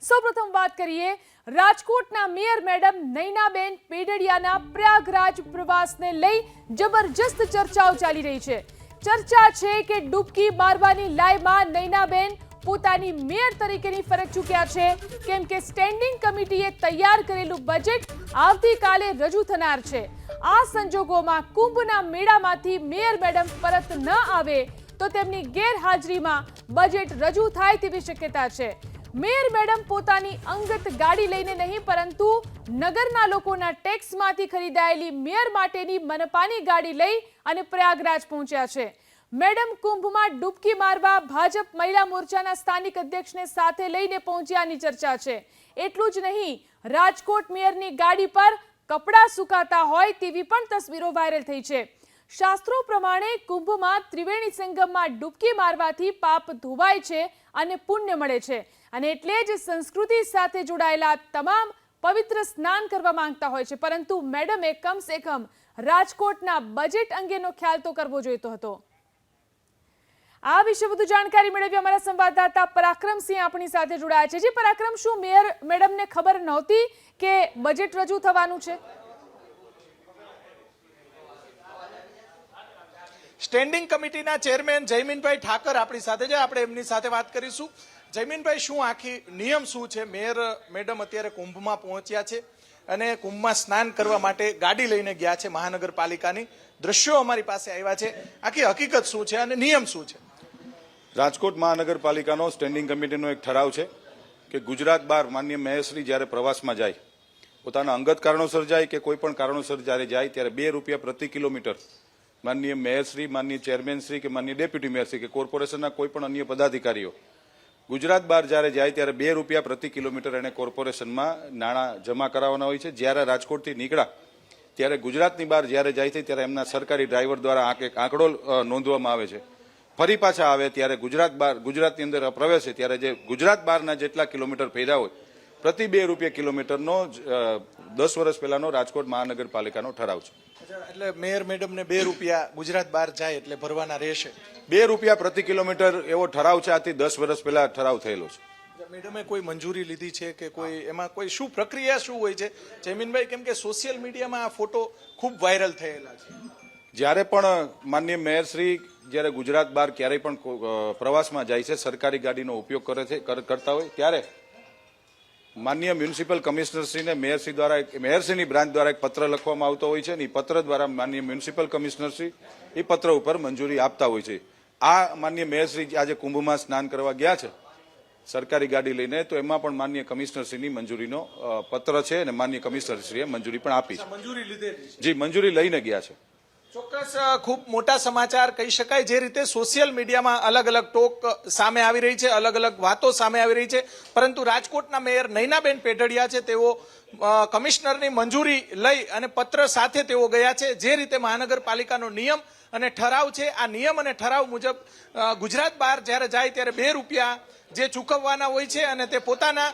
સૌપ્રથમ વાત કરીએ રાજકોટના મેયર મેડમ નૈનાબેન પેડડિયાના પ્રયાગરાજ પ્રવાસને લઈ જબરજસ્ત ચર્ચાઓ ચાલી રહી છે। ચર્ચા છે કે ડૂબકી મારવાની લાયમાં નૈનાબેન પોતાની મેયર તરીકેની ફરજ ચૂક્યા છે, કેમ કે સ્ટેન્ડિંગ કમિટીએ તૈયાર કરેલું બજેટ આવતીકાલે રજૂ થનાર છે। આ સંજોગોમાં કુંભના મેળામાંથી મેયર મેડમ પરત ન આવે તો તેમની ગેરહાજરીમાં બજેટ રજૂ થાય તેવી શક્યતા છે। મેયર મેડમ પોતાની અંગત ગાડી લઈને નહીં, પરંતુ નગરના લોકોના ટેક્સમાંથી ખરીદાયેલી મેયર માટેની મનપાની ગાડી લઈ અને પ્રયાગરાજ પહોંચ્યા છે। મેડમ કુંભમાં ડૂબકી મારવા ભાજપ મહિલા મોરચાના સ્થાનિક અધ્યક્ષને સાથે લઈને પહોંચ્યાની ચર્ચા છે। એટલું જ નહીં, રાજકોટ મેયરની ગાડી પર કપડાં સુકાતા હોય તેવી પણ તસવીરો વાયરલ થઈ છે। શાસ્ત્રો પ્રમાણે કુંભમાં ત્રિવેણી સંગમમાં ડૂબકી મારવાથી પાપ ધોવાય છે અને પુણ્ય મળે છે, અને એટલે જ સંસ્કૃતિ સાથે જોડાયેલા તમામ પવિત્ર સ્નાન કરવા માંગતા હોય છે। પરંતુ મેડમે કમસે કમ રાજકોટના બજેટ અંગેનો ખ્યાલ તો કરવો જોઈતો હતો। આ વિશે વધુ જાણકારી મેળવી અમારા સંવાદદાતા પરાક્રમસિંહ આપણી સાથે જોડાયા છે। જી પરાક્રમ, શું મેયર મેડમને ખબર નહોતી કે બજેટ રજૂ થવાનું છે? સ્ટેન્ડિંગ કમિટીના ચેરમેન જયમીનભાઈ ઠાકર આપણી સાથે છે, આપણે એમની સાથે વાત કરીશું। જયમીનભાઈ, શું આખી નિયમ શું છે? મેયર મેડમ અત્યારે કુંભમાં પહોંચ્યા છે અને કુંભમાં સ્નાન કરવા માટે ગાડી લઈને ગયા છે મહાનગરપાલિકાની। દ્રશ્યો અમારી પાસે આવ્યા છે, આખી હકીકત શું છે અને નિયમ શું છે? રાજકોટ મહાનગરપાલિકાનો સ્ટેન્ડિંગ કમિટીનો એક ઠરાવ છે કે ગુજરાત બહાર માનનીય મેયરશ્રી જ્યારે પ્રવાસમાં જાય, પોતાના અંગત કારણોસર જાય કે કોઈ પણ કારણોસર જ્યારે જાય, ત્યારે ₹2 પ્રતિ કિલોમીટર માનનીય મેયરશ્રી, માનનીય ચેરમેનશ્રી કે માનનીય ડેપ્યુટી મેયરશ્રી કે કોર્પોરેશનના કોઈ પણ અન્ય પદાધિકારીઓ ગુજરાત બહાર જ્યારે જાય ત્યારે ₹2 પ્રતિ કિલોમીટર એને કોર્પોરેશનમાં નાણાં જમા કરાવવાના હોય છે। જ્યારે રાજકોટથી નીકળ્યા ત્યારે ગુજરાતની બહાર જ્યારે જાય છે ત્યારે એમના સરકારી ડ્રાઈવર દ્વારા આંકડો નોંધવામાં આવે છે। ફરી પાછા આવે ત્યારે ગુજરાતની અંદર પ્રવેશે ત્યારે જે ગુજરાત બહારના જેટલા કિલોમીટર ફેર્યા હોય પ્રતિ ₹2 કિલોમીટરનો 10 વર્ષ પહેલાનો રાજકોટ મહાનગરપાલિકાનો ઠરાવ છે। એટલે મેયર મેડમને ₹2 ગુજરાત બહાર જાય એટલે ભરવાના રહેશે। ₹2 પ્રતિ કિલોમીટર એવો ઠરાવ છે, આથી 10 વર્ષ પહેલા ઠરાવ થયેલો છે। મેડમે કોઈ મંજૂરી લીધી છે કે કોઈ એમાં કોઈ શું પ્રક્રિયા શું હોય છે જયમીનભાઈ? કેમ કે સોશિયલ મીડિયામાં આ ફોટો ખૂબ વાયરલ થયેલા છે। જ્યારે પણ માનનીય મેયરશ્રી જ્યારે ગુજરાત બહાર ક્યારેય પણ પ્રવાસમાં જાય છે, સરકારી ગાડીનો ઉપયોગ કરતા હોય, ત્યારે માનનીય મ્યુનિસિપલ કમિશનરશ્રીને મેયરશ્રી દ્વારા મેયરશ્રીની બ્રાન્ચ દ્વારા એક પત્ર લખવામાં આવતો હોય છે અને એ પત્ર દ્વારા માનનીય મ્યુનિસિપલ કમિશનરશ્રી એ પત્ર ઉપર મંજૂરી આપતા હોય છે। આ માનનીય મેયરશ્રી આજે કુંભમાં સ્નાન કરવા ગયા છે સરકારી ગાડી લઈને, તો એમાં પણ માનનીય કમિશનરશ્રીની મંજૂરીનો પત્ર છે અને માનનીય કમિશનરશ્રીએ મંજૂરી પણ આપી છે। મંજૂરી લીધેલી? જી, મંજૂરી લઈને ગયા છે। ચોક્કસ ખૂબ મોટા સમાચાર કહી શકાય। જે રીતે સોશિયલ મીડિયામાં અલગ અલગ ટોક સામે આવી રહી છે, અલગ અલગ વાતો સામે આવી રહી છે, પરંતુ રાજકોટના મેયર નૈનાબેન પેડડિયા છે, તેઓ કમિશનરની મંજૂરી લઈ અને પત્ર સાથે તેઓ ગયા છે। જે રીતે મહાનગરપાલિકાનો નિયમ અને ઠરાવ છે, આ નિયમ અને ઠરાવ મુજબ ગુજરાત બહાર જ્યારે જાય ત્યારે ₹2 જે ચૂકવવાના હોય છે અને તે પોતાના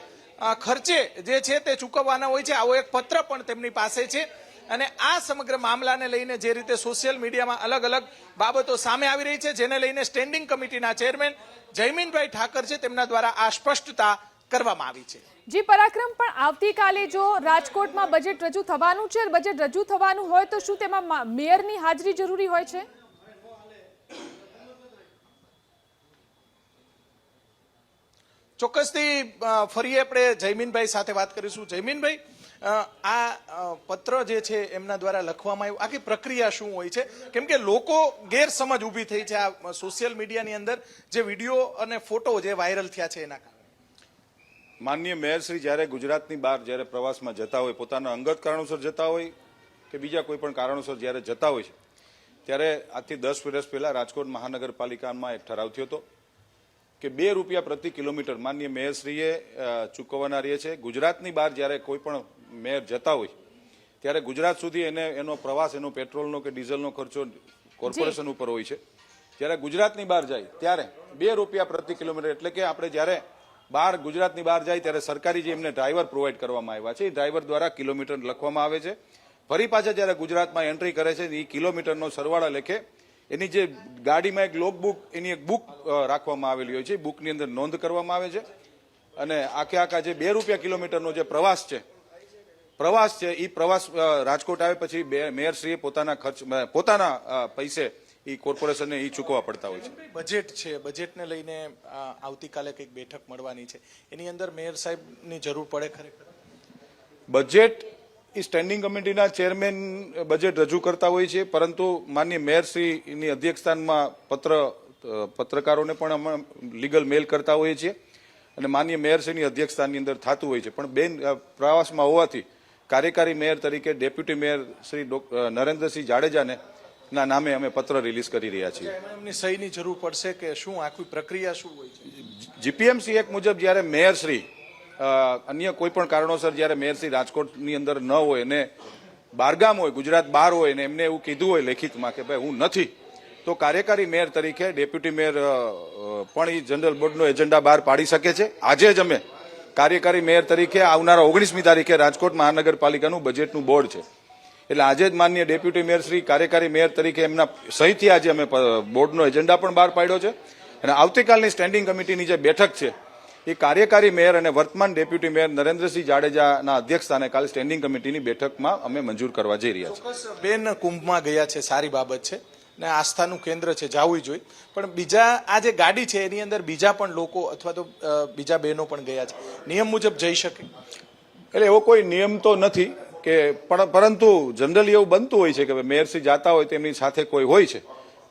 ખર્ચે જે છે તે ચૂકવવાના હોય છે। આવો એક પત્ર પણ તેમની પાસે છે અને આ સમગ્ર મામલાને લઈને જે રીતે સોશિયલ મીડિયામાં અલગ અલગ બાબતો સામે આવી રહી છે, જેને લઈને સ્ટેન્ડિંગ કમિટીના ચેરમેન જયમીનભાઈ ઠાકર છે, તેમના દ્વારા આ સ્પષ્ટતા કરવામાં આવી છે। જી પરાક્રમ, પણ આવતીકાલે જો રાજકોટમાં બજેટ રજૂ થવાનું છે, બજેટ રજૂ થવાનું હોય તો શું તેમાં મેયરની હાજરી જરૂરી હોય છે? ચોક્કસથી ફરી આપણે જયમીનભાઈ સાથે વાત કરીશું। જયમીનભાઈ, આ પત્ર જે છે એમના દ્વારા લખવામાં આવ્યું, આખી પ્રક્રિયા શું હોય છે? કેમ કે લોકો ગેરસમજ ઊભી થઈ છે આ સોશિયલ મીડિયાની અંદર જે વિડીયો અને ફોટો જે વાયરલ થયા છે એના કારણે। માનનીય મેયરશ્રી જ્યારે ગુજરાતની બહાર જ્યારે પ્રવાસમાં જતા હોય, પોતાના અંગત કારણોસર જતા હોય કે બીજા કોઈ પણ કારણોસર જ્યારે જતા હોય છે, ત્યારે આજથી 10 વર્ષ પહેલા રાજકોટ મહાનગરપાલિકામાં એક ઠરાવ થયો હતો કે ₹2 પ્રતિ કિલોમીટર માનનીય મેયરશ્રીએ ચૂકવવાના રહે છે। ગુજરાતની બહાર જ્યારે કોઈ પણ મેયર જતા હોય ત્યારે ગુજરાત સુધી એનો પ્રવાસ, એનો પેટ્રોલનો કે ડીઝલનો ખર્ચો કોર્પોરેશન ઉપર હોય છે। જ્યારે ગુજરાતની બહાર જાય ત્યારે ₹2 પ્રતિ કિલોમીટર, એટલે કે આપણે જ્યારે બહાર ગુજરાતની બહાર જાય ત્યારે સરકારી જે એમને ડ્રાઈવર પ્રોવાઈડ કરવામાં આવ્યા છે, એ ડ્રાઈવર દ્વારા કિલોમીટર લખવામાં આવે છે। ફરી પાછા જ્યારે ગુજરાતમાં એન્ટ્રી કરે છે એ કિલોમીટરનો સરવાળા લેખે એની જે ગાડીમાં એક લોગ બુક, એની એક બુક રાખવામાં આવેલી હોય છે, બુકની અંદર નોંધ કરવામાં આવે છે। અને આખા જે 2 રૂપિયા કિલોમીટરનો જે પ્રવાસ છે એ પ્રવાસ રાજકોટ આવે પછી મેયરશ્રીએ પોતાના પૈસે એ કોર્પોરેશનને એ ચૂકવવા પડતા હોય છે. બજેટ છે, બજેટને લઈને આવતીકાલે કંઈક બેઠક મળવાની છે, એની અંદર મેયર સાહેબની જરૂર પડે ખરેખર? બજેટ એ સ્ટેન્ડિંગ કમિટીના ચેરમેન બજેટ રજૂ કરતા હોય છે, પરંતુ માનનીય મેયરશ્રીની અધ્યક્ષસ્થાનમાં પત્રકારોને પણ અમે લીગલ મેલ કરતા હોઈએ છીએ અને માનનીય મેયરશ્રીની અધ્યક્ષસ્થાનની અંદર થતું હોય છે. પણ બેન પ્રવાસમાં હોવાથી કાર્યકારી મેયર તરીકે ડેપ્યુટી મેયર શ્રી નરેન્દ્રસિંહ જાડેજાને ના નામે અમે પત્ર રિલીઝ કરી રહ્યા છીએ. એમની સહીની જરૂર પડશે કે શું? આખી પ્રક્રિયા શું હોય છે? જીપીએમસી એક્ટ મુજબ જ્યારે મેયરશ્રી અન્ય કોઈ પણ કારણોસર જ્યારે મેયરશ્રી રાજકોટની અંદર ન હોય ને બહારગામ હોય, ગુજરાત બહાર હોય ને એમને એવું કીધું હોય લેખિતમાં કે ભાઈ હું નથી, તો કાર્યકારી મેયર તરીકે ડેપ્યુટી મેયર પણ એ જનરલ બોર્ડનો એજન્ડા બહાર પાડી શકે છે. આજે જ અમે કાર્યકારી મેયર તરીકે આવનારા 19મી તારીખે રાજકોટ મહાનગરપાલિકાનું બજેટનું બોર્ડ છે, એટલે આજે જ માનનીય ડેપ્યુટી મેયર શ્રી કાર્યકારી મેયર તરીકે એમના સહીથી આજે અમે બોર્ડનો એજન્ડા પણ બહાર પાડ્યો છે. અને આવતીકાલની સ્ટેન્ડિંગ કમિટીની જે બેઠક છે એ કાર્યકારી મેયર અને વર્તમાન ડેપ્યુટી મેયર નરેન્દ્રસિંહ જાડેજાના અધ્યક્ષસ્થાને કાલે સ્ટેન્ડિંગ કમિટીની બેઠકમાં અમે મંજૂર કરવા જઈ રહ્યા છીએ. ચોક્કસ બેન કુંભમાં ગયા છે, સારી બાબત છે ને આસ્થાનું કેન્દ્ર છે, જાવું જોઈએ. પણ બીજા આ જે ગાડી છે એની અંદર બીજા પણ લોકો અથવા તો બીજા બહેનો પણ ગયા છે, નિયમ મુજબ જઈ શકે? એટલે એવો કોઈ નિયમ તો નથી કે, પરંતુ જનરલી એવું બનતું હોય છે કે મેયરશ્રી જાતા હોય તેમની સાથે કોઈ હોય છે.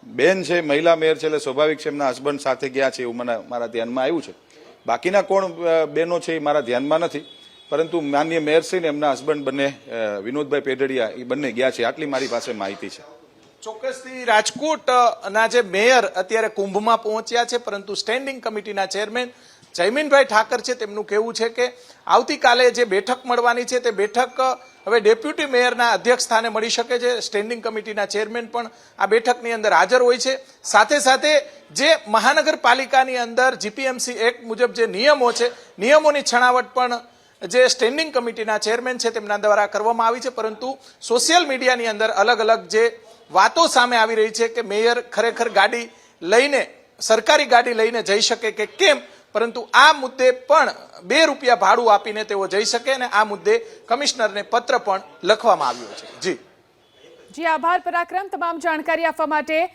બેન છે, મહિલા મેયર છે, એટલે સ્વાભાવિક છે એમના હસબન્ડ સાથે ગયા છે એવું મારા ધ્યાનમાં આવ્યું છે. બાકીના કોણ બહેનો છે એ મારા ધ્યાનમાં નથી, પરંતુ માનનીય મેયરશ્રી ને એમના હસબન્ડ બંને વિનોદભાઈ પેઢડિયા એ બંને ગયા છે, આટલી મારી પાસે માહિતી છે. ચોક્કસથી રાજકોટના જે મેયર અત્યારે કુંભમાં પહોંચ્યા છે, પરંતુ સ્ટેન્ડિંગ કમિટીના ચેરમેન જયમીનભાઈ ઠાકર છે, તેમનું કહેવું છે કે આવતીકાલે જે બેઠક મળવાની છે તે બેઠક હવે ડેપ્યુટી મેયરના અધ્યક્ષ સ્થાને મળી શકે છે. સ્ટેન્ડિંગ કમિટીના ચેરમેન પણ આ બેઠકની અંદર હાજર હોય છે. સાથે સાથે જે મહાનગરપાલિકાની અંદર જીપીએમસી એક્ટ મુજબ જે નિયમો છે, નિયમોની છણાવટ પણ જે સ્ટેન્ડિંગ કમિટીના ચેરમેન છે તેમના દ્વારા કરવામાં આવી છે. પરંતુ સોશિયલ મીડિયાની અંદર અલગ અલગ જે વાતો સામે આવી રહી છે કે મેયર ખરેખર ગાડી લઈને, સરકારી ગાડી લઈને જઈ શકે કે કેમ, પરંતુ આ મુદ્દે પણ 2 રૂપિયા ભાડું આપીને તેઓ જઈ શકે અને આ મુદ્દે કમિશનરને પત્ર પણ લખવામાં આવ્યો છે. જી આભાર પરાક્રમ, તમામ જાણકારી આપવા માટે.